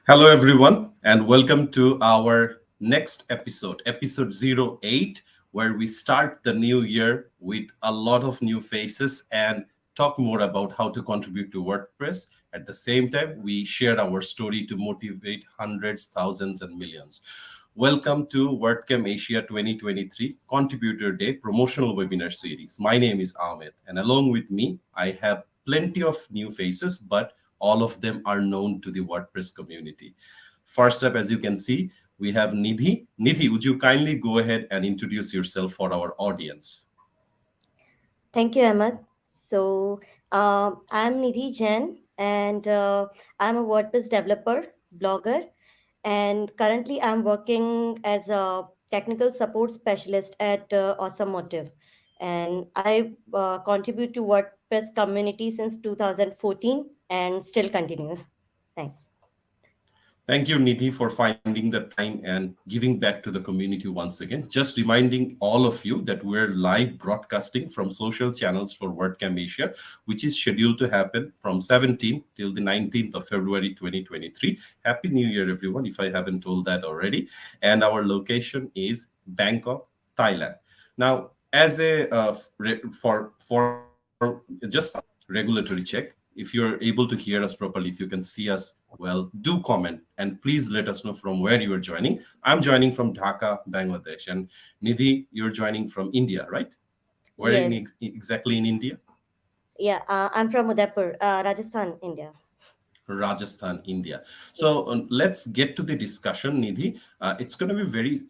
Hello, everyone, and welcome to our next episode, episode 08, where we start the new year with a lot of new faces and talk more about how to contribute to WordPress. At the same time, we share our story to motivate hundreds, thousands, and millions. Welcome to WordCamp Asia 2023 Contributor Day promotional webinar series. My name is Ahmed, and along with me, I have plenty of new faces, but all of them are known to the WordPress community. First up, as you can see, we have Nidhi. Nidhi, would you kindly go ahead and introduce yourself for our audience? Thank you, Ahmed. I'm Nidhi Jain, and I'm a WordPress developer, blogger, and currently I'm working as a technical support specialist at Automotive. And I contribute to WordPress community since 2014 and still continues. Thanks. Thank you, Nidhi, for finding the time and giving back to the community once again. Just reminding all of you that we're live broadcasting from social channels for WordCamp Asia, which is scheduled to happen from 17th till the 19th of February 2023. Happy New Year, everyone, if I haven't told that already. And our location is Bangkok, Thailand. Now, as a for just regulatory check, if you're able to hear us properly, if you can see us well, do comment and please let us know from where you are joining. I'm joining from Dhaka, Bangladesh, and Nidhi, you're joining from India, right? Where Yes. exactly in India? Yeah, I'm from Udaipur, Rajasthan, India. Rajasthan, India. So Yes. let's get to the discussion, Nidhi. It's going to be very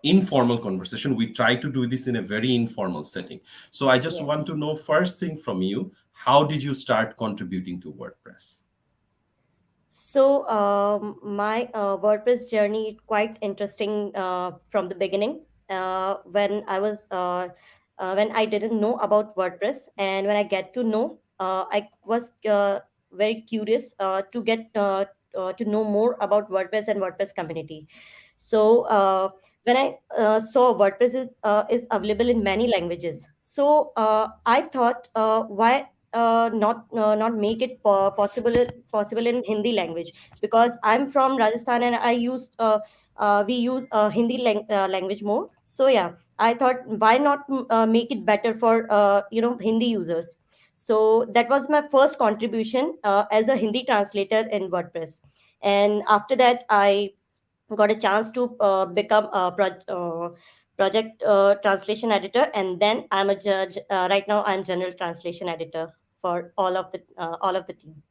informal conversation. We try to do this in a very informal setting. So I just Yes. want to know first thing from you, how did you start contributing to WordPress? My WordPress journey quite interesting from the beginning. When I didn't know about WordPress, and when I get to know, I was very curious to know more about WordPress and WordPress community. So when I saw WordPress is available in many languages, I thought, why not make it possible in Hindi language, because I'm from Rajasthan and we use language more. So yeah, I thought, why not make it better for Hindi users. So that was my first contribution as a Hindi translator in WordPress. And after that, I got a chance to become a project translation editor, and then I'm a judge. Right now, I'm general translation editor for all of the team.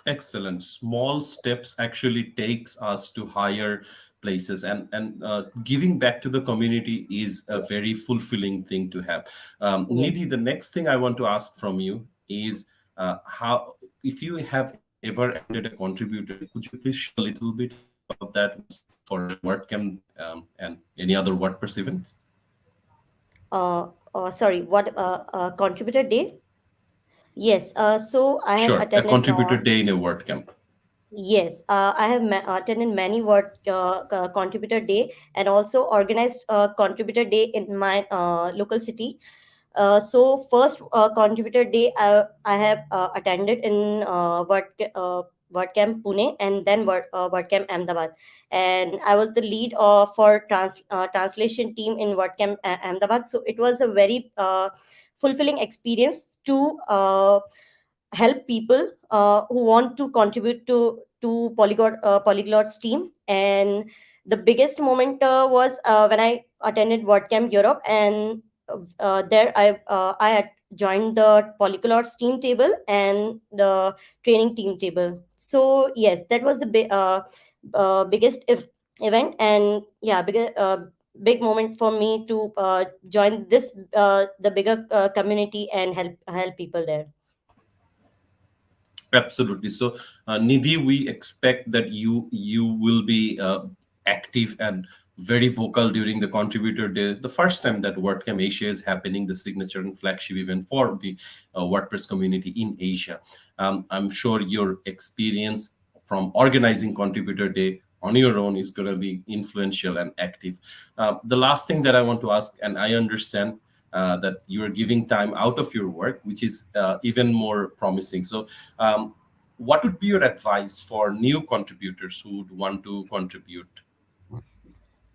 Excellent. Small steps actually takes us to higher places, and giving back to the community is a Yeah. very fulfilling thing to have. Yes. Nidhi, the next thing I want to ask from you is how, if you have ever attended a contributor day, could you please share a little bit about that once for a WordCamp and any other WordPress event? Sorry, what contributor day? Yes. So I have Sure, a attended. contributor day in a WordCamp. Yes, I have attended many contributor day, and also organized contributor day in my local city. So first contributor day I have attended in WordCamp Pune, and then WordCamp Ahmedabad, and I was the lead for translation team in WordCamp Ahmedabad. So it was a very fulfilling experience to help people who want to contribute to Polyglot's team. And the biggest moment was when I attended WordCamp Europe, and there I had joined the Polyglots team table and the training team table. So yes, that was the biggest event, and yeah, big moment for me to join this the bigger community and help people there. Absolutely. So, Nidhi, we expect that you will be active and very vocal during the contributor day. The first time that WordCamp Asia is happening, the signature and flagship event for the WordPress community in Asia. I'm sure your experience from organizing contributor day on your own is going to be influential and active. The last thing that I want to ask, and I understand that you are giving time out of your work, which is even more promising. So, um, what would be your advice for new contributors who would want to contribute?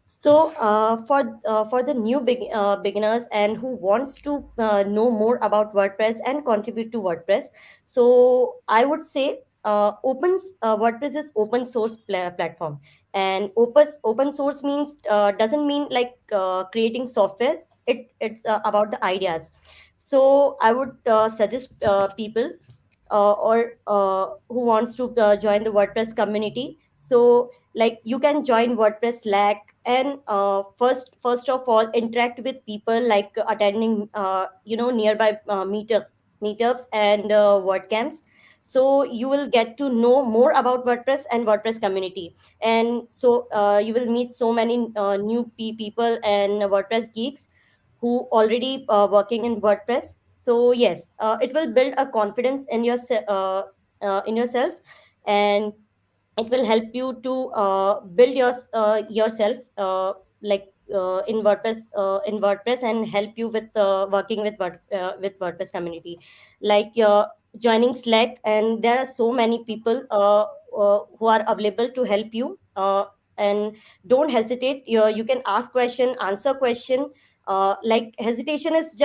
So, for the new beginners and who wants to know more about WordPress and contribute to WordPress, so I would say WordPress is open source platform, and open source means doesn't mean like creating software. It's about the ideas. So I would suggest people or who wants to join the WordPress community. So like you can join WordPress Slack and first of all interact with people like attending nearby meetups and WordCamps. So you will get to know more about WordPress and WordPress community, and so you will meet so many new people and WordPress geeks who already working in WordPress. So yes, it will build a confidence in in yourself, and it will help you to build yourself in WordPress and help you with working with WordPress community. Like joining Slack, and there are so many people who are available to help you. And don't hesitate. You can ask question, answer question. Like hesitation is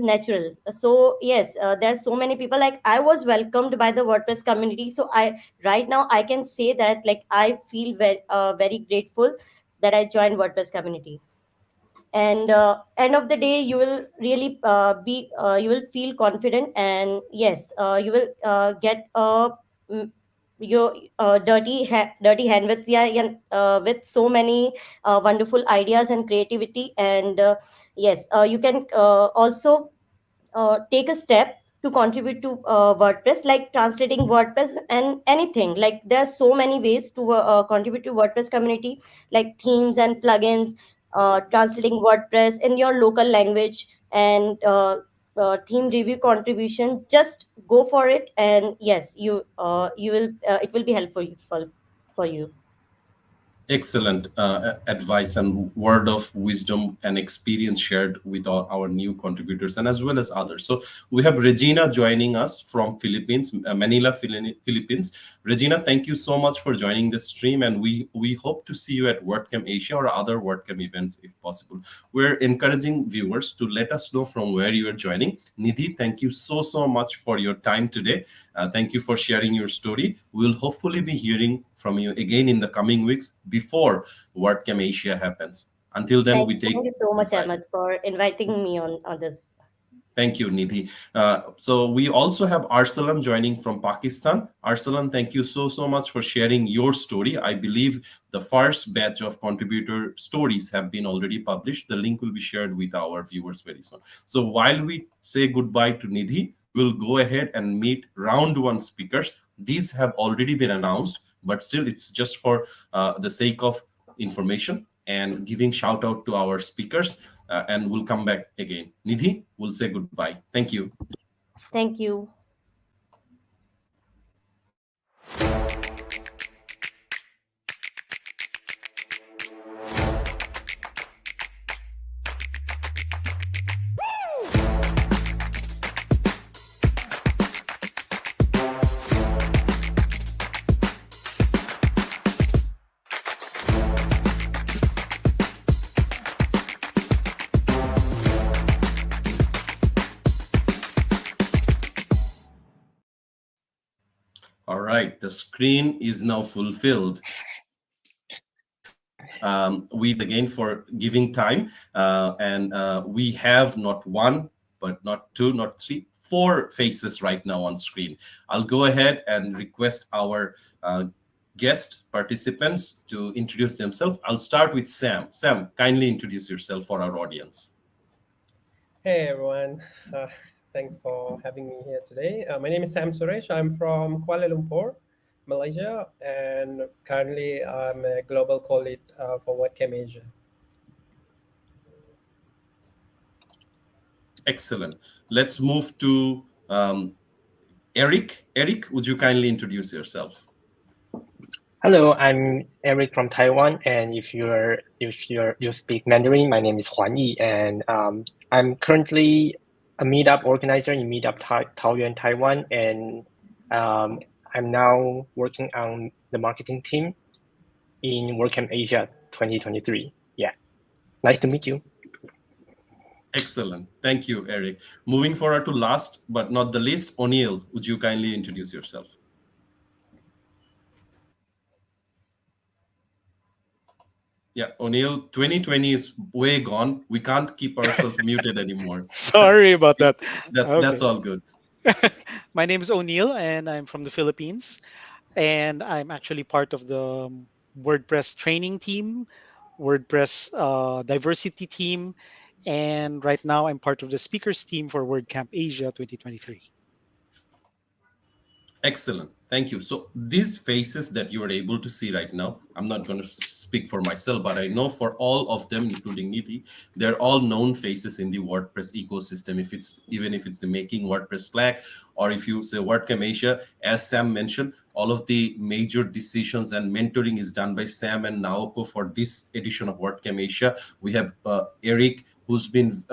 natural. So yes, there's so many people. Like I was welcomed by the WordPress community, so I right now I can say that like I feel very grateful that I joined WordPress community. And end of the day, you will really you will feel confident, and yes, you will get mm, your dirty hand with, yeah, yeah, with so many wonderful ideas and creativity. And yes, you can also take a step to contribute to WordPress, like translating WordPress and anything. Like there are so many ways to contribute to WordPress community, like themes and plugins, translating WordPress in your local language, and theme review contribution. Just go for it, and yes, you will it will be helpful for you. Excellent advice and word of wisdom and experience shared with all our new contributors and as well as others. So we have Regina joining us from Philippines, Manila, Philippines. Regina, thank you so much for joining the stream, and we hope to see you at WordCamp Asia or other WordCamp events if possible. We're encouraging viewers to let us know from where you are joining. Nidhi, thank you so much for your time today. Thank you for sharing your story. We'll hopefully be hearing from you again in the coming weeks before WordCamp Asia happens. Until then, we Thank take you so much, goodbye. Ahmad, for inviting me on this. Thank you, Nidhi. So we also have Arsalan joining from Pakistan. Arsalan, thank you so much for sharing your story. I believe the first batch of contributor stories have been already published. The link will be shared with our viewers very soon. So while we say goodbye to Nidhi, we'll go ahead and meet round one speakers. These have already been announced, but still it's just for the sake of information and giving shout out to our speakers, and we'll come back again. Nidhi, we'll say goodbye. Thank you. Thank you. All right, the screen is now fulfilled. We again for giving time, and we have not one, but not two, not three, four faces right now on screen. I'll go ahead and request our guest participants to introduce themselves. I'll start with Sam. Sam, kindly introduce yourself for our audience. Hey everyone, thanks for having me here today. My name is Sam Suresh. I'm from Kuala Lumpur, Malaysia, and currently I'm a global co-lead for WordCamp Asia. Excellent. Let's move to Eric. Eric, would you kindly introduce yourself? Hello, I'm Eric from Taiwan, and if you speak Mandarin, my name is Huan Yi, and I'm currently a meetup organizer in Meetup Taoyuan, Taiwan, and I'm now working on the marketing team in WordCamp Asia 2023. Yeah, nice to meet you. Excellent. Thank you, Eric. Moving forward to last but not the least, O'Neill, would you kindly introduce yourself? Yeah, O'Neill, 2020 is way gone. We can't keep ourselves muted anymore. Sorry about that. That's Okay. all good. My name is O'Neill, and I'm from the Philippines. And I'm actually part of the WordPress training team, WordPress diversity team. And right now, I'm part of the speakers team for WordCamp Asia 2023. Excellent. Thank you. So these faces that you are able to see right now, I'm not going to speak for myself, but I know for all of them, including Niti, they're all known faces in the WordPress ecosystem. If it's even if it's the making WordPress Slack, or if you say WordCamp Asia, as Sam mentioned, all of the major decisions and mentoring is done by Sam and Naoko for this edition of WordCamp Asia. We have Eric, who's been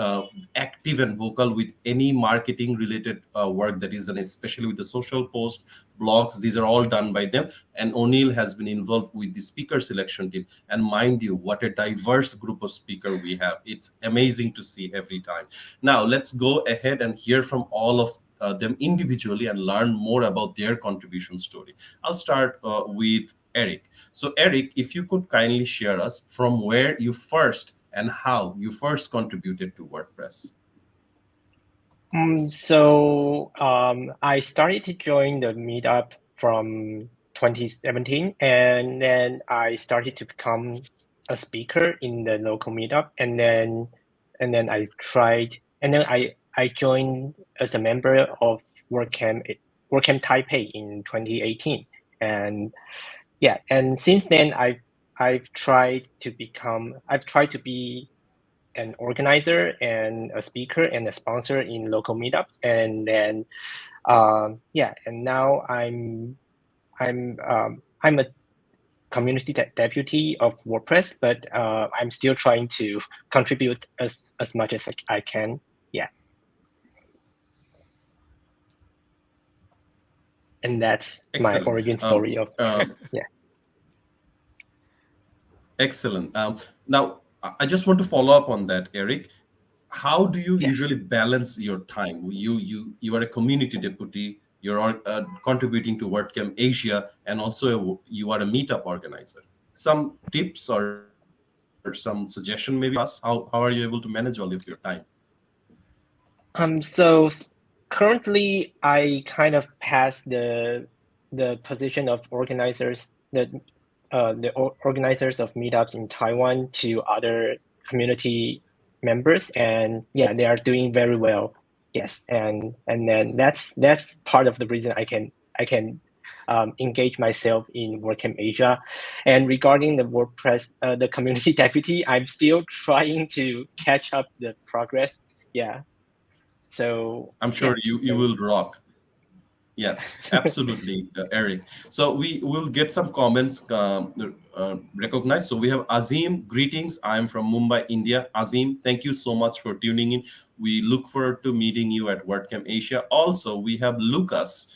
active and vocal with any marketing related work that is done, especially with the social post, blogs. These are all done by them. And O'Neill has been involved with the speaker selection team. And mind you, what a diverse group of speaker we have. It's amazing to see every time. Now, let's go ahead and hear from all of them individually and learn more about their contribution story. I'll start with Eric. So, Eric, if you could kindly share us from where you first and how you first contributed to WordPress. I started to join the meetup from 2017, and then I started to become a speaker in the local meetup, and then I joined as a member of WordCamp Taipei in 2018, and yeah, and since then I've tried to be an organizer and a speaker and a sponsor in local meetups, and then and now I'm a community deputy of WordPress, but I'm still trying to contribute as much as I can. Yeah, and that's my Excellent. origin story of yeah. Excellent. Now, I just want to follow up on that, Eric. How do you Yes. usually balance your time? You are a community deputy. You're contributing to WordCamp Asia, and also you are a meetup organizer. Some tips or some suggestion maybe for us. How are you able to manage all of your time? So currently, I kind of passed the position of organizers of meetups in Taiwan to other community members, and yeah, they are doing very well. Yes, and then that's part of the reason I can engage myself in WordCamp Asia. And regarding the WordPress, the community deputy, I'm still trying to catch up the progress. Yeah. So I'm yeah, sure you so will rock. Yeah, absolutely, Eric. So we will get some comments recognized. So we have Azim. Greetings. I'm from Mumbai, India. Azim, thank you so much for tuning in. We look forward to meeting you at WordCamp Asia. Also, we have Lucas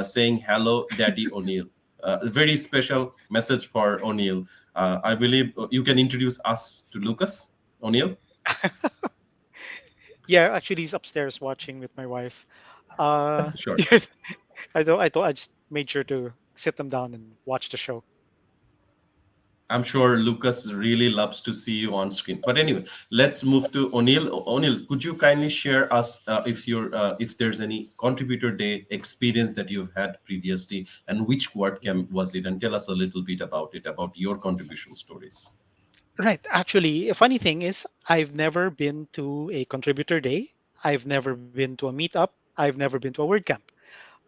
saying hello, Daddy O'Neill. A very special message for O'Neill. I believe you can introduce us to Lucas O'Neill. Yeah, actually, he's upstairs watching with my wife. Uh, Sure. I thought I just made sure to sit them down and watch the show. I'm sure Lucas really loves to see you on screen. But anyway, let's move to O'Neill. O'Neill, could you kindly share us if there's any contributor day experience that you've had previously, and which WordCamp was it, and tell us a little bit about it, about your contribution stories. Right. Actually, a funny thing is, I've never been to a contributor day. I've never been to a meetup. I've never been to a WordCamp.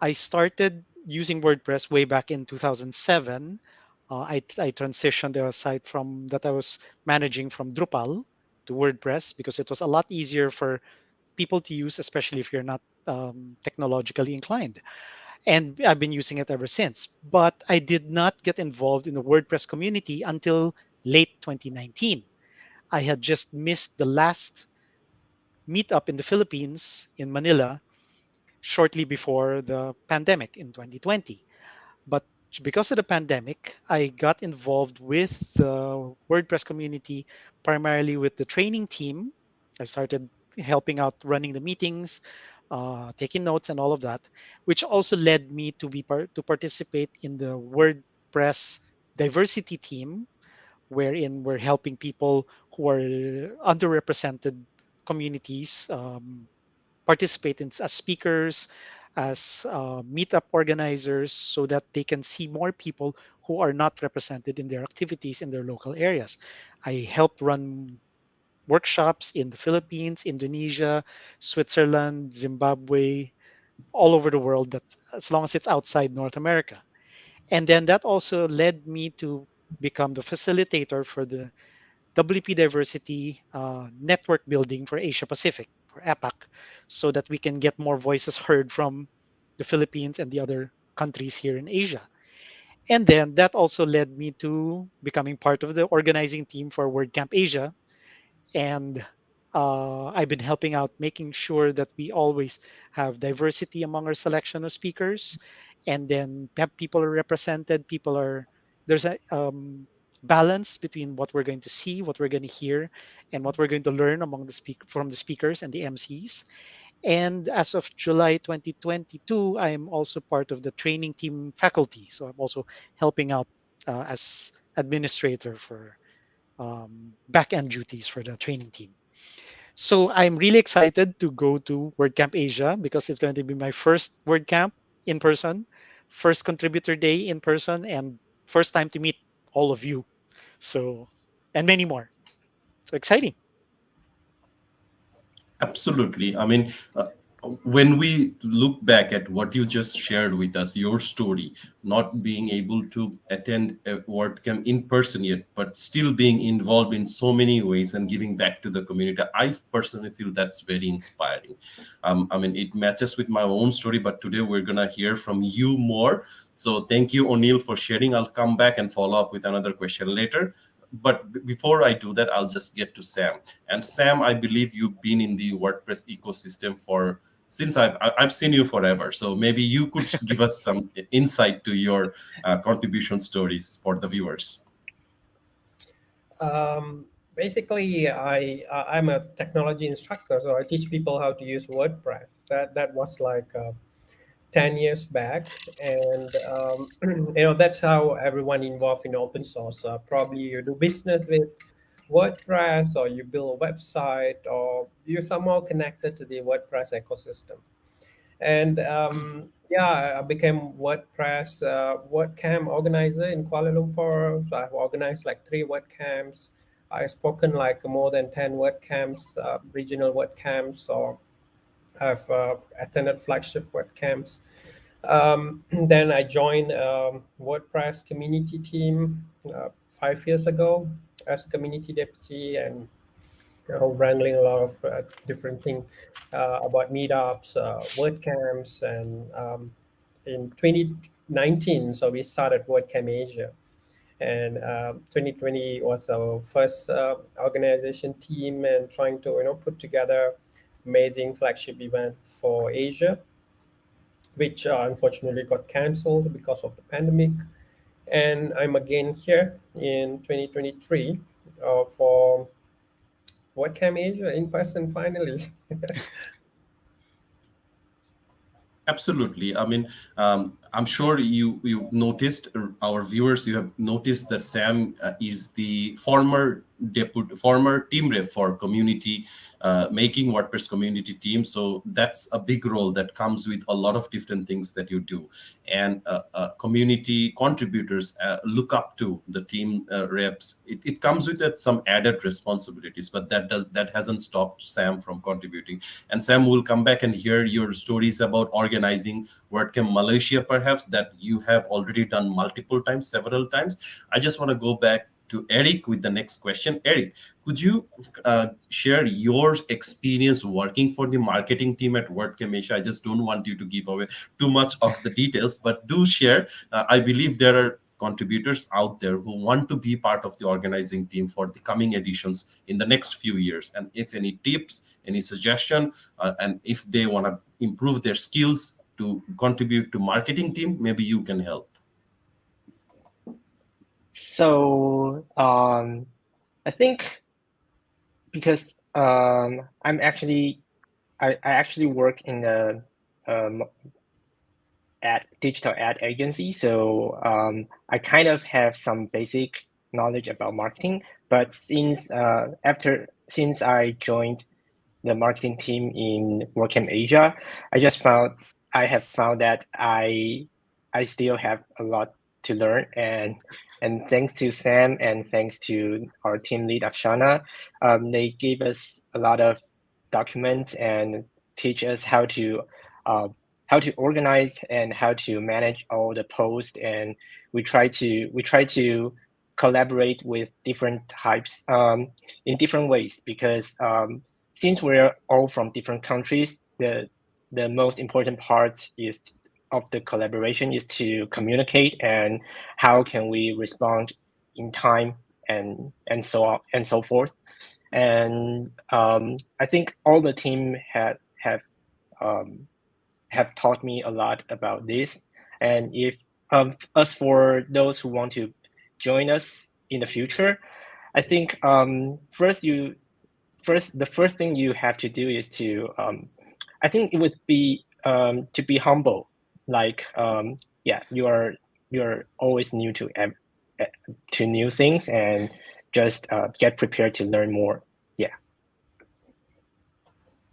I started using WordPress way back in 2007. I transitioned a site from that I was managing from Drupal to WordPress because it was a lot easier for people to use, especially if you're not technologically inclined. And I've been using it ever since. But I did not get involved in the WordPress community until late 2019. I had just missed the last meetup in the Philippines in Manila shortly before the pandemic in 2020. But because of the pandemic, I got involved with the WordPress community, primarily with the training team. I started helping out running the meetings, taking notes, and all of that, which also led me to to participate in the WordPress diversity team, wherein we're helping people who are underrepresented communities participate in, as speakers, as meetup organizers, so that they can see more people who are not represented in their activities in their local areas. I helped run workshops in the Philippines, Indonesia, Switzerland, Zimbabwe, all over the world, that as long as it's outside North America. And then that also led me to become the facilitator for the WP Diversity network building for Asia Pacific, for APAC, so that we can get more voices heard from the Philippines and the other countries here in Asia. And then that also led me to becoming part of the organizing team for WordCamp Asia, and I've been helping out, making sure that we always have diversity among our selection of speakers, and then people are represented. People are There's a balance between what we're going to see, what we're going to hear, and what we're going to learn among from the speakers and the MCs. And as of July 2022, I am also part of the training team faculty, so I'm also helping out as administrator for back end duties for the training team. So I'm really excited to go to WordCamp Asia because it's going to be my first WordCamp in person, first contributor day in person, and first time to meet all of you. So, and many more. So exciting. Absolutely. I mean, when we look back at what you just shared with us, your story, not being able to attend a WordCamp in person yet, but still being involved in so many ways and giving back to the community, I personally feel that's very inspiring. I mean, it matches with my own story, but today we're going to hear from you more. So thank you, O'Neill, for sharing. I'll come back and follow up with another question later. But before I do that, I'll just get to Sam. And Sam, I believe you've been in the WordPress ecosystem for since I've seen you forever. So maybe you could give us some insight to your contribution stories for the viewers. Basically, I'm a technology instructor, so I teach people how to use WordPress. That was like 10 years back, and that's how everyone involved in open source. Probably you do business with WordPress, or you build a website, or you're somehow connected to the WordPress ecosystem. And yeah, I became WordPress WordCamp organizer in Kuala Lumpur. So I've organized like 3 WordCamps. I've spoken like more than 10 WordCamps, regional WordCamps, or I've attended flagship WordCamps. Then I joined WordPress community team 5 years ago as community deputy, and wrangling a lot of different things about meetups, WordCamps, and in 2019, so we started WordCamp Asia, and 2020 was our first organization team, and trying to put together amazing flagship event for Asia, which unfortunately got cancelled because of the pandemic. And I'm again here in 2023 for WordCamp Asia in person finally. Absolutely. I mean, I'm sure you've noticed, our viewers, you have noticed that Sam is the former team rep for community, making WordPress community team. So that's a big role that comes with a lot of different things that you do, and community contributors look up to the team reps. It comes with some added responsibilities, but that hasn't stopped Sam from contributing. And Sam, will come back and hear your stories about organizing WordCamp Malaysia, perhaps, that you have already done multiple times, several times. I just want to go back to Eric with the next question. Eric, could you share your experience working for the marketing team at WordCamp Asia? I just don't want you to give away too much of the details, but do share. I believe there are contributors out there who want to be part of the organizing team for the coming editions in the next few years. And if any tips, any suggestion, and if they want to improve their skills to contribute to marketing team, maybe you can help. So I think because I actually work in a um, digital ad agency, so I kind of have some basic knowledge about marketing. But since I joined the marketing team in WordCamp Asia, I have found that I still have a lot to learn, and thanks to Sam and thanks to our team lead Afshana, they gave us a lot of documents and teach us uh, how to organize and how to manage all the posts, and we try to collaborate with different types in different ways, because since we're all from different countries, the most important part is of the collaboration is to communicate and how can we respond in time, and so on and so forth. And I think all the team um, have taught me a lot about this. And if as for those who want to join us in the future, I think the first thing you have to do is to I think it would be to be humble. Like yeah, you're always new to new things, and just get prepared to learn more. Yeah.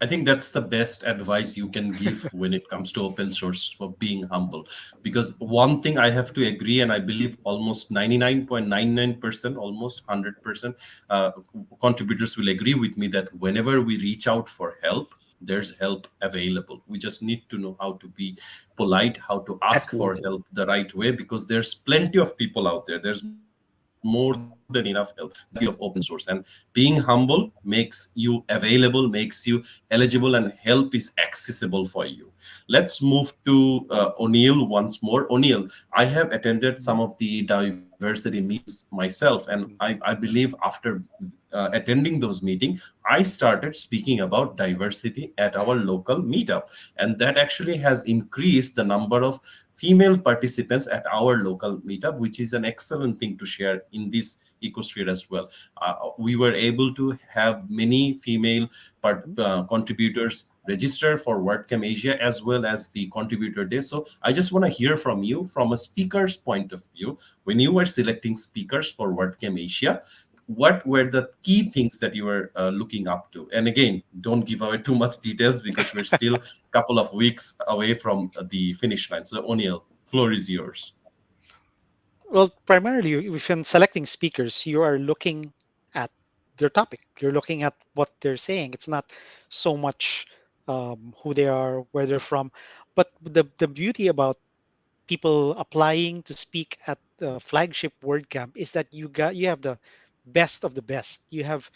I think that's the best advice you can give when it comes to open source, for being humble. Because one thing I have to agree, and I believe almost 99.99%, almost 100% contributors will agree with me, that whenever we reach out for help, there's help available. We just need to know how to be polite, how to ask for Absolutely. help the right way, because there's plenty of people out there. There's more than enough help. That's the beauty of open source. And being humble makes you available, makes you eligible, and help is accessible for you. Let's move to O'Neill once more. O'Neill, I have attended some of the diversity meetings myself, and I believe after attending those meetings, I started speaking about diversity at our local meetup, and that actually has increased the number of female participants at our local meetup, which is an excellent thing to share in this ecosphere as well. We were able to have many female contributors register for WordCamp Asia as well as the contributor day. So I just want to hear from you from a speaker's point of view. When you were selecting speakers for WordCamp Asia, what were the key things that you were looking up to? And again, don't give away too much details because we're still a couple of weeks away from the finish line. So O'Neill, floor is yours. Well, primarily, if in selecting speakers, you are looking at their topic. You're looking at what they're saying. It's not so much who they are, where they're from. But the beauty about people applying to speak at the flagship WordCamp is that you have the best of the best. You have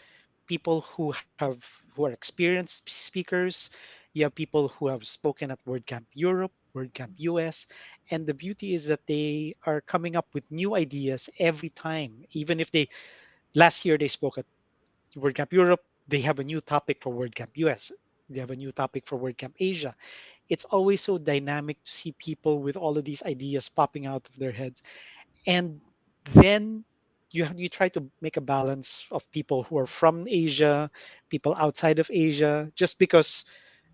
people who are experienced speakers. You have people who have spoken at WordCamp Europe, WordCamp US, and the beauty is that they are coming up with new ideas every time. Even if they last year they spoke at WordCamp Europe, they have a new topic for WordCamp US. They have a new topic for WordCamp Asia. It's always so dynamic to see people with all of these ideas popping out of their heads. And then you try to make a balance of people who are from Asia, people outside of Asia. Just because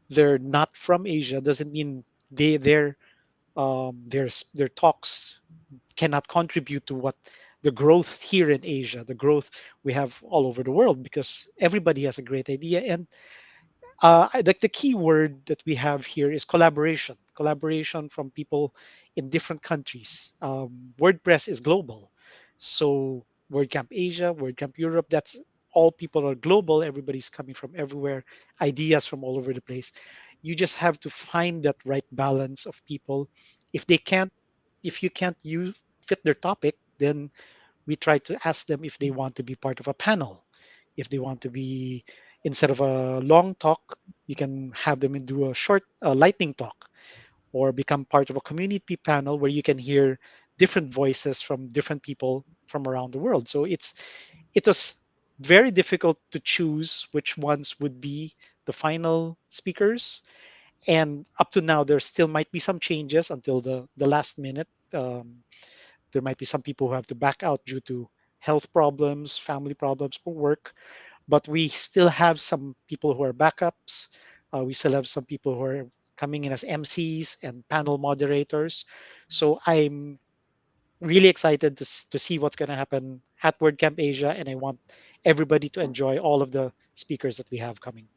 they're not from Asia doesn't mean their talks cannot contribute to what the growth here in Asia, the growth we have all over the world, because everybody has a great idea. And the key word that we have here is collaboration from people in different countries. WordPress is global, so WordCamp Asia, WordCamp Europe, that's all people are global. Everybody's coming from everywhere, ideas from all over the place. You just have to find that right balance of people. if they can't if you can't fit their topic, then we try to ask them if they want to be part of a panel. If they want to be, instead of a long talk, you can have them do a short lightning talk, or become part of a community panel where you can hear different voices from different people from around the world. So it was very difficult to choose which ones would be the final speakers. And up to now, there still might be some changes until the last minute. There might be some people who have to back out due to health problems, family problems, or work. But we still have some people who are backups. We still have some people who are coming in as MCs and panel moderators. So I'm really excited to see what's going to happen at WordCamp Asia, and I want everybody to enjoy all of the speakers that we have coming.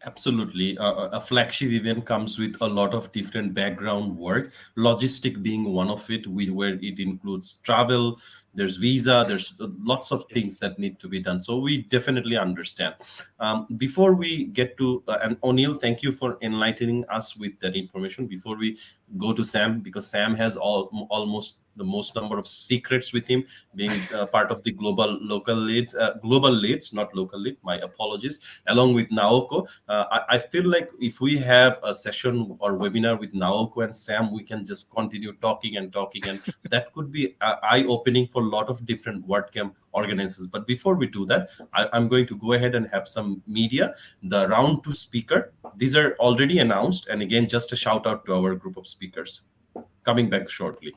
Absolutely. A flagship event comes with a lot of different background work, logistic being one of it, where it includes travel, there's visa, there's lots of things Yes. that need to be done. So we definitely understand. Before we get to, and O'Neill, thank you for enlightening us with that information. Before we go to Sam, because Sam has almost the most number of secrets with him, being part of the global leads, not local lead. My apologies. Along with Naoko, I feel like if we have a session or webinar with Naoko and Sam, we can just continue talking and talking, and that could be eye-opening for a lot of different WordCamp organizers. But before we do that, I'm going to go ahead and have some media. The round two speaker, these are already announced, and again, just a shout out to our group of speakers. Coming back shortly.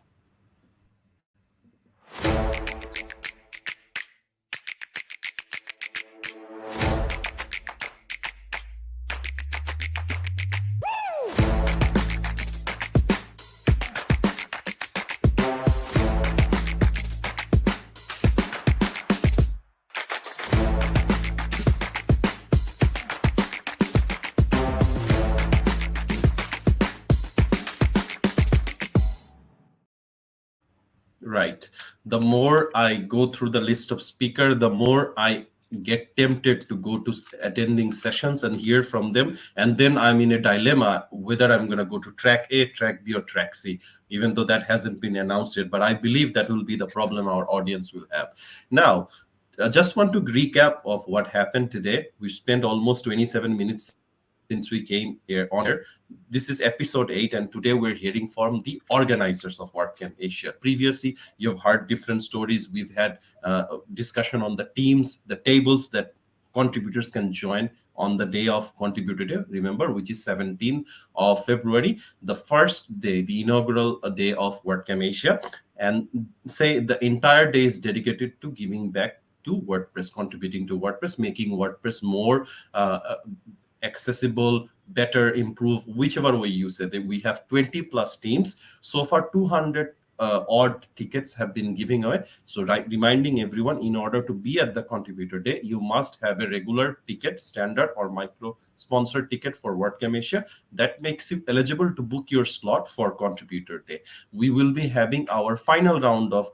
Right. The more I go through the list of speaker, the more I get tempted to go to attending sessions and hear from them. And then I'm in a dilemma whether I'm going to go to track A, track B, or track C, even though that hasn't been announced yet. But I believe that will be the problem our audience will have. Now, I just want to recap of what happened today. We spent almost 27 minutes since we came here on air. This is episode 8, and today we're hearing from the organizers of WordCamp Asia. Previously, you've heard different stories. We've had discussion on the teams, the tables that contributors can join on the day of contributor day, remember, which is 17th of February, the first day, the inaugural day of WordCamp Asia. And say the entire day is dedicated to giving back to WordPress, contributing to WordPress, making WordPress more accessible, better, improve, whichever way you say that. We have 20 plus teams. So far, 200 odd tickets have been giving away. So reminding everyone, in order to be at the contributor day, you must have a regular ticket, standard or micro sponsored ticket for WordCamp Asia. That makes you eligible to book your slot for contributor day. We will be having our final round of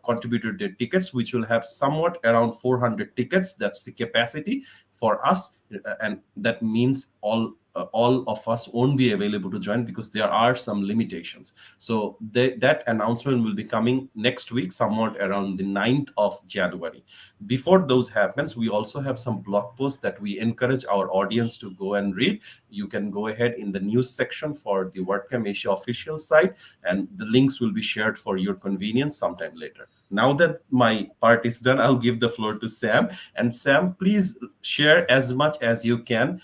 contributor day tickets, which will have somewhat around 400 tickets. That's the capacity for us, and that means all of us won't be available to join because there are some limitations. So that announcement will be coming next week, somewhat around the 9th of January. Before those happens, we also have some blog posts that we encourage our audience to go and read. You can go ahead in the news section for the WordCamp Asia official site, and the links will be shared for your convenience sometime later. Now that my part is done, I'll give the floor to Sam. And Sam, please share as much as you can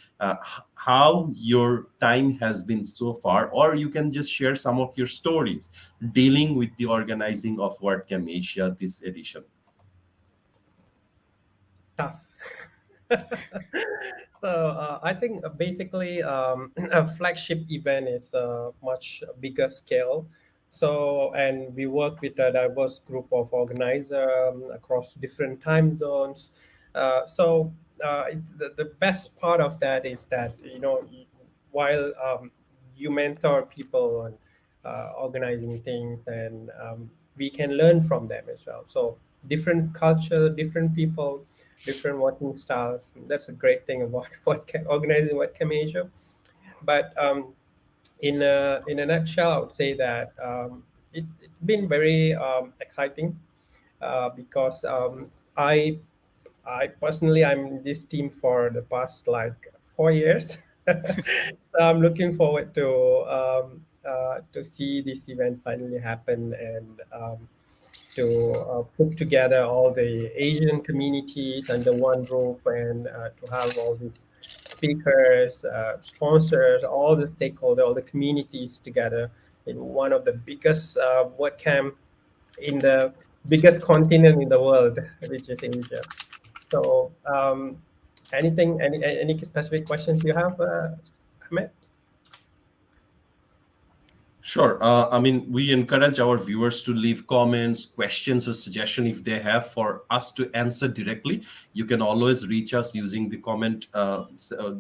how your time has been so far, or you can just share some of your stories dealing with the organizing of WordCamp Asia this edition. Tough. So I think basically a flagship event is a much bigger scale. So, and we work with a diverse group of organizers across different time zones. The best part of that is that, while you mentor people on organizing things, and we can learn from them as well. So different culture, different people, different working styles. That's a great thing about organizing WordCamp Asia. But in a nutshell, I would say that it's been very exciting because I personally, I'm in this team for the past like 4 years. So I'm looking forward to see this event finally happen, and to put together all the Asian communities under one roof, and to have all the speakers, sponsors, all the stakeholders, all the communities together, in one of the biggest WordCamp in the biggest continent in the world, which is Asia. So, any specific questions you have, Ahmed? Sure. I mean, we encourage our viewers to leave comments, questions, or suggestion if they have for us to answer directly. You can always reach us using the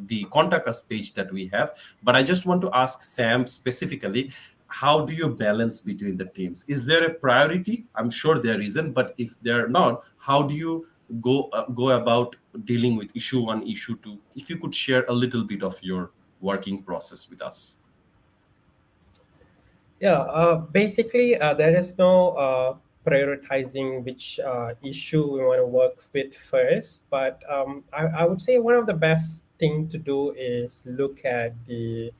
the contact us page that we have. But I just want to ask Sam specifically, how do you balance between the teams? Is there a priority? I'm sure there isn't, but if there not, how do you go about dealing with issue one, issue two? If you could share a little bit of your working process with us. Yeah, basically, there is no prioritizing which issue we want to work with first. But I would say one of the best thing to do is look at the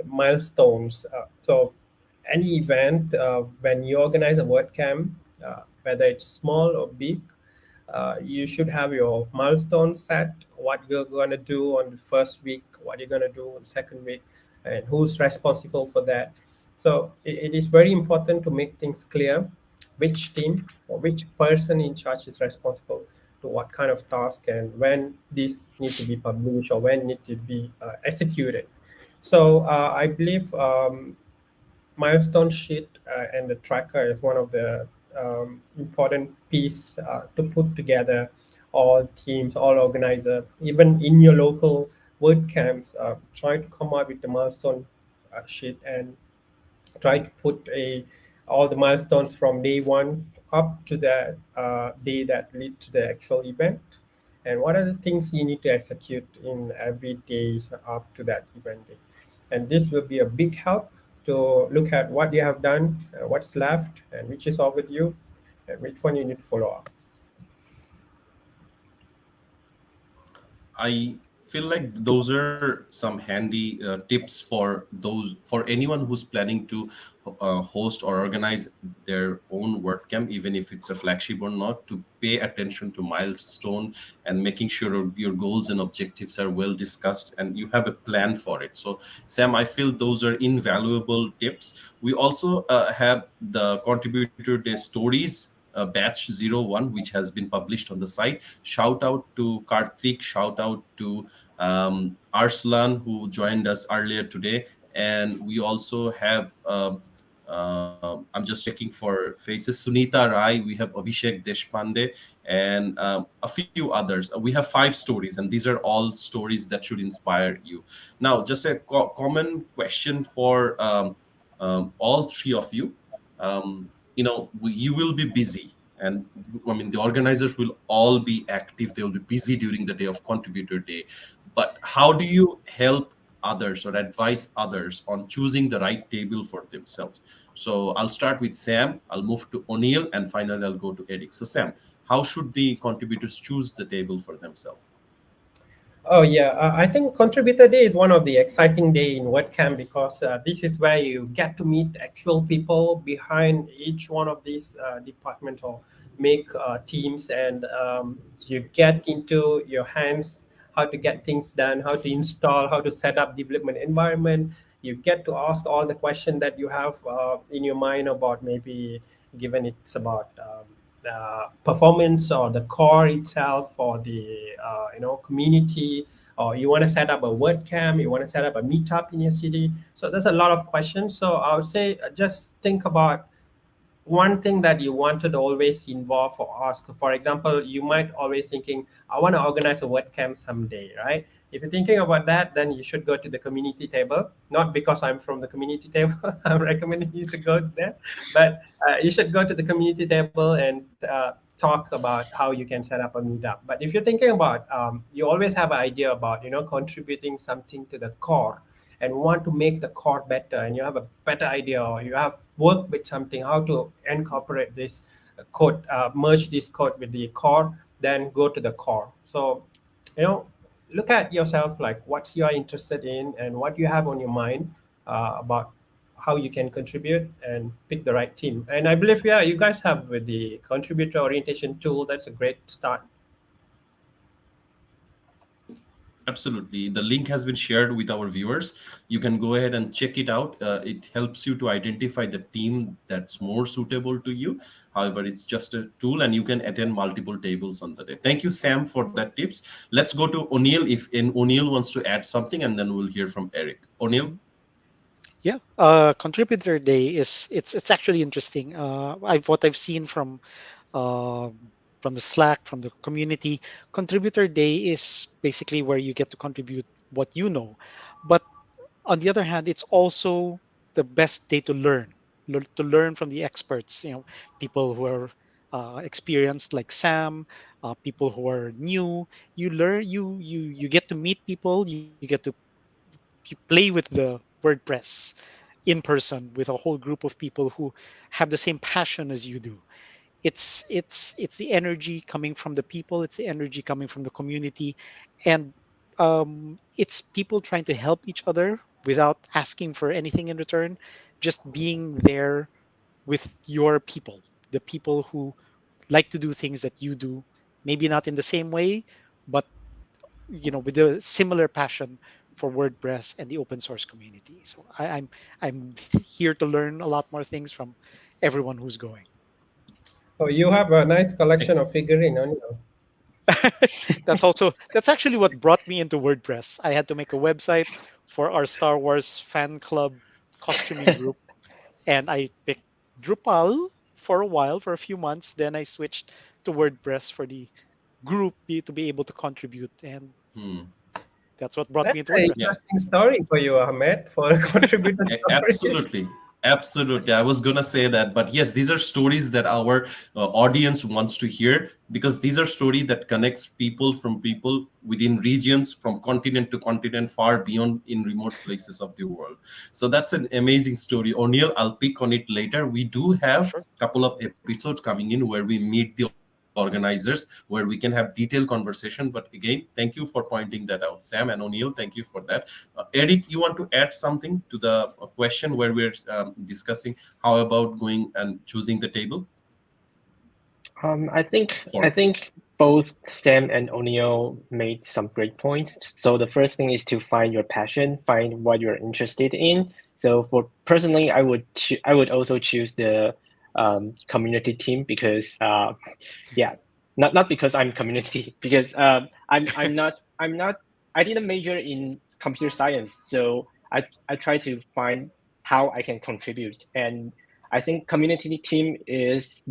milestones. So, any event, when you organize a WordCamp, whether it's small or big, you should have your milestones set, what you're going to do on the first week, what you're going to do on the second week, and who's responsible for that. So it is very important to make things clear which team or which person in charge is responsible to what kind of task and when this need to be published or when need to be executed. So I believe milestone sheet and the tracker is one of the important piece to put together all teams, all organizer, even in your local WordCamps, try to come up with the milestone sheet and try to put all the milestones from day one up to the day that lead to the actual event, and what are the things you need to execute in every days up to that event day. And this will be a big help to look at what you have done, what's left, and which is overdue, and which one you need to follow up. I feel like those are some handy tips for anyone who's planning to host or organize their own WordCamp, even if it's a flagship or not, to pay attention to milestone and making sure your goals and objectives are well discussed and you have a plan for it. So, Sam, I feel those are invaluable tips. We also have the contributor day stories batch 01, which has been published on the site. Shout out to Karthik, shout out to Arslan, who joined us earlier today. And we also have, I'm just checking for faces, Sunita Rai, we have Abhishek Deshpande, and a few others. We have 5 stories, and these are all stories that should inspire you. Now, just a common question for all 3 of you. You will be busy, and I mean the organizers will all be active, they will be busy during the day of contributor day, but how do you help others or advise others on choosing the right table for themselves? So I'll start with Sam, I'll move to O'Neill, and finally I'll go to Eric. So Sam, how should the contributors choose the table for themselves? Oh yeah, I think Contributor Day is one of the exciting day in WordCamp because this is where you get to meet actual people behind each one of these departments or make teams, and you get into your hands how to get things done, how to install, how to set up development environment. You get to ask all the questions that you have in your mind about maybe given it's about performance or the core itself or the community, or you want to set up a WordCamp, you want to set up a meetup in your city. So there's a lot of questions. So I would say just think about one thing that you wanted to always involve or ask. For example, you might always thinking, I want to organize a WordCamp someday, right? If you're thinking about that, then you should go to the community table. Not because I'm from the community table, I'm recommending you to go there, but you should go to the community table and talk about how you can set up a meetup. But if you're thinking about, you always have an idea about, contributing something to the core and want to make the core better, and you have a better idea or you have worked with something how to incorporate this code, merge this code with the core, then go to the core. So look at yourself, like what you're interested in and what you have on your mind about how you can contribute, and pick the right team. And I believe, yeah, you guys have with the contributor orientation tool, that's a great start. Absolutely. The link has been shared with our viewers. You can go ahead and check it out. It helps you to identify the team that's more suitable to you. However, it's just a tool and you can attend multiple tables on the day. Thank you, Sam, for that tips. Let's go to O'Neill if O'Neill wants to add something, and then we'll hear from Eric. O'Neill? Yeah, contributor day is it's actually interesting. What I've seen from the Slack, from the community, contributor day is basically where you get to contribute what you know. But on the other hand, it's also the best day to to learn from the experts. People who are experienced like Sam, people who are new. You learn, you get to meet people. You get to you play with the WordPress in person with a whole group of people who have the same passion as you do. It's the energy coming from the people. It's the energy coming from the community, and it's people trying to help each other without asking for anything in return, just being there with your people, the people who like to do things that you do, maybe not in the same way, but with a similar passion for WordPress and the open source community. So I'm here to learn a lot more things from everyone who's going. Oh, you have a nice collection of figurine on you. That's actually what brought me into WordPress. I had to make a website for our Star Wars fan club costuming group, and I picked Drupal for a while, for a few months. Then I switched to WordPress for the group to be able to contribute, and Hmm. that's what brought me That's into an WordPress. interesting story for you, Ahmed, for a contributor story. Absolutely. Absolutely. I was going to say that. But yes, these are stories that our audience wants to hear, because these are stories that connects people from people within regions, from continent to continent, far beyond in remote places of the world. So that's an amazing story. O'Neill, I'll pick on it later. We do have Sure. a couple of episodes coming in where we meet the organizers, where we can have detailed conversation. But again, thank you for pointing that out, Sam and O'Neill. Thank you for that. Eric, you want to add something to the question where we're discussing how about going and choosing the table? I think For I think both Sam and O'Neill made some great points. So the first thing is to find your passion, find what you're interested in. So for personally, I would also choose the community team because yeah, not because I'm community because I'm not I didn't major in computer science, so I try to find how I can contribute, and I think community team is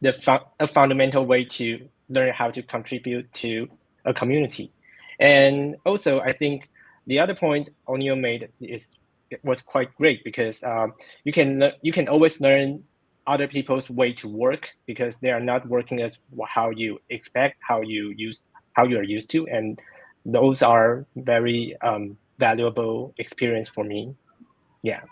a fundamental way to learn how to contribute to a community. And also, I think the other point O'Neill made was quite great because you can always learn other people's way to work because they are not working as how you expect, how you are used to, and those are very valuable experience for me. Yeah.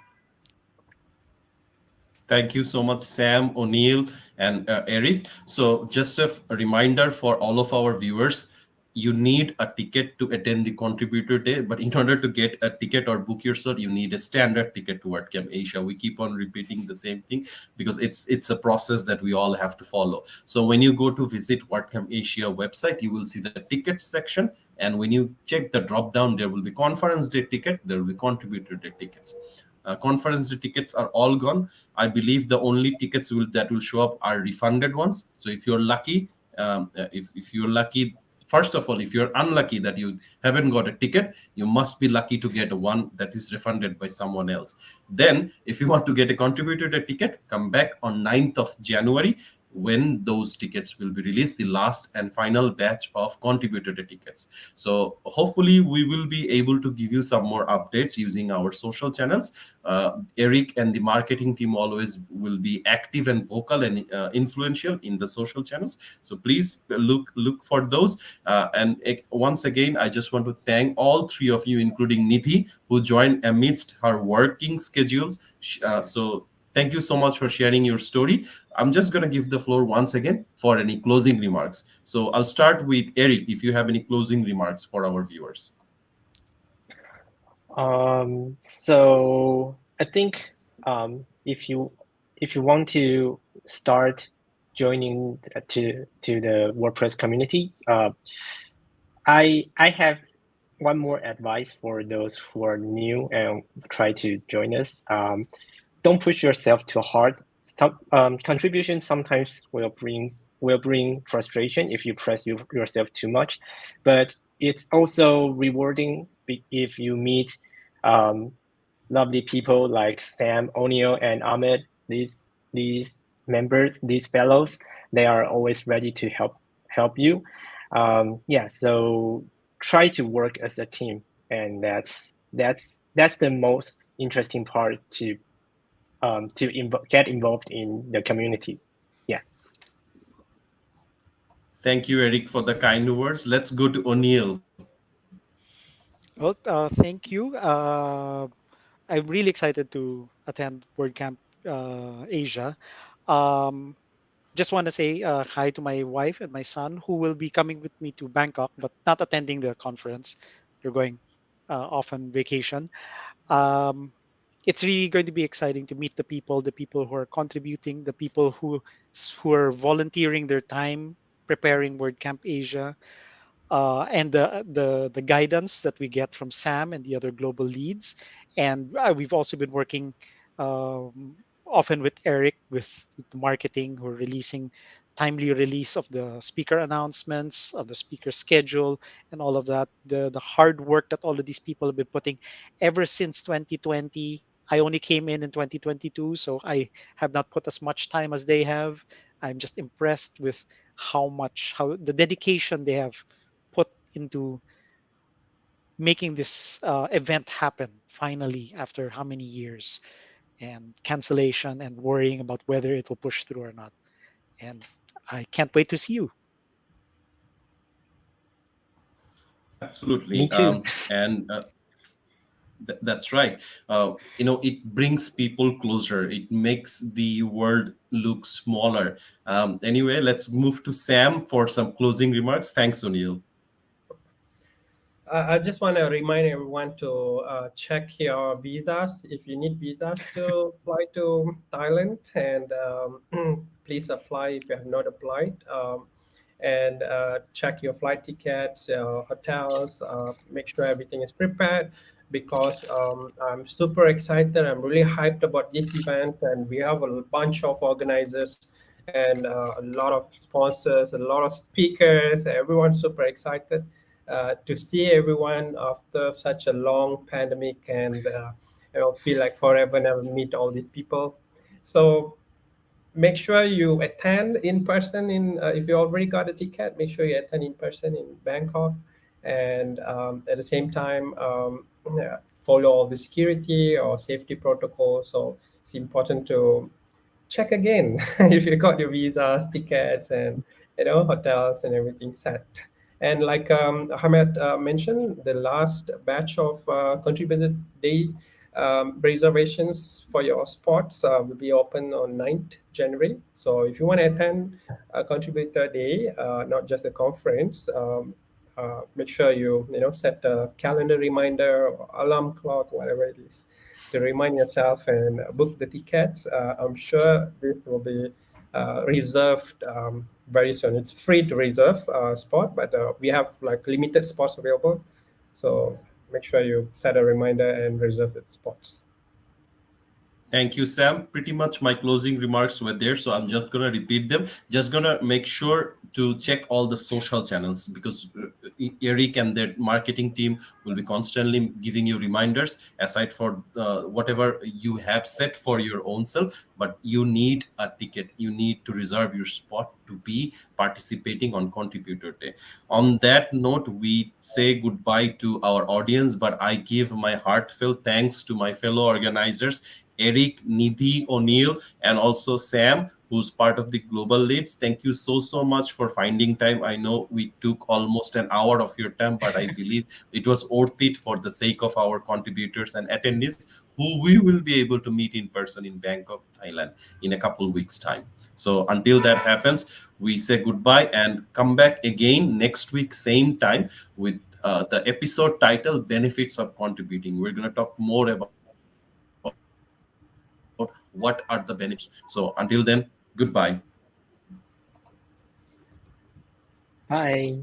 Thank you so much, Sam, O'Neill, and Eric. So, just a reminder for all of our viewers, you need a ticket to attend the contributor day. But in order to get a ticket or book yourself, you need a standard ticket to WordCamp Asia. We keep on repeating the same thing because it's a process that we all have to follow. So when you go to visit WordCamp Asia website, you will see the ticket section, and when you check the drop down, there will be conference day ticket, there will be contributor day tickets. Conference tickets are all gone. I believe the only tickets that will show up are refunded ones. So if you're lucky, if you're lucky, first of all, if you're unlucky that you haven't got a ticket, you must be lucky to get one that is refunded by someone else. Then, if you want to get a contributor ticket, come back on 9th of January when those tickets will be released, the last and final batch of contributor tickets. So hopefully we will be able to give you some more updates using our social channels. Eric and the marketing team always will be active and vocal and influential in the social channels. So please look for those. Once again, I just want to thank all three of you, including Nidhi, who joined amidst her working schedules. So thank you so much for sharing your story. I'm just going to give the floor once again for any closing remarks. So I'll start with Eric, if you have any closing remarks for our viewers. So I think if you want to start joining to the WordPress community, I have one more advice for those who are new and try to join us. Don't push yourself too hard. Contribution sometimes will bring frustration if you press yourself too much, but it's also rewarding if you meet lovely people like Sam, O'Neill, and Ahmed. These members, these fellows, they are always ready to help you. Yeah, so try to work as a team, and that's the most interesting part to get involved in the community. Yeah. Thank you, Eric, for the kind words. Let's go to O'Neill. Well, thank you. I'm really excited to attend WordCamp Asia. Um, just want to say hi to my wife and my son who will be coming with me to Bangkok, but not attending the conference. They're going off on vacation. Um, it's really going to be exciting to meet the people who are contributing, the people who are volunteering their time preparing WordCamp Asia, and the guidance that we get from Sam and the other global leads. And we've also been working um, often with Eric with the marketing, who are releasing timely release of the speaker announcements, of the speaker schedule, and all of that. The hard work that all of these people have been putting ever since 2020. I only came in 2022, so I have not put as much time as they have. I'm just impressed with how the dedication they have put into making this event happen finally after how many years, and cancellation and worrying about whether it will push through or not. And I can't wait to see you. Me Absolutely. too. And that's right. It brings people closer. It makes the world look smaller. Anyway, let's move to Sam for some closing remarks. Thanks, O'Neill. I just want to remind everyone to check your visas if you need visas to fly to Thailand, and please apply if you have not applied. And check your flight tickets, hotels. Make sure everything is prepared because I'm super excited. I'm really hyped about this event, and we have a bunch of organizers and a lot of sponsors, a lot of speakers. Everyone's super excited to see everyone after such a long pandemic, and feel like forever never meet all these people. So make sure you attend in person. In If you already got a ticket, make sure you attend in person in Bangkok, and at the same time, yeah, follow all the security or safety protocols. So it's important to check again if you got your visas, tickets, and hotels and everything set. And like Ahmed mentioned, the last batch of contributed day reservations for your spots will be open on 9th January. So if you want to attend a contributor day, not just a conference, make sure you set a calendar reminder or alarm clock, whatever it is, to remind yourself and book the tickets. I'm sure this will be reserved very soon. It's free to reserve spot, but we have like limited spots available. So make sure you set a reminder and reserve the spots. Thank you, Sam. Pretty much my closing remarks were there, so I'm just gonna repeat them. Just gonna make sure to check all the social channels because Eric and their marketing team will be constantly giving you reminders. Aside for whatever you have set for your own self, but you need a ticket. You need to reserve your spot to be participating on Contributor Day. On that note, we say goodbye to our audience, but I give my heartfelt thanks to my fellow organizers, Eric, Nidhi, O'Neill, and also Sam, who's part of the global leads. Thank you so much for finding time. I know we took almost an hour of your time, but I believe it was worth it for the sake of our contributors and attendees, who we will be able to meet in person in Bangkok, Thailand, in a couple weeks' time. So until that happens, we say goodbye and come back again next week, same time, with the episode title Benefits of Contributing. We're going to talk more about what are the benefits. So until then, goodbye. Bye.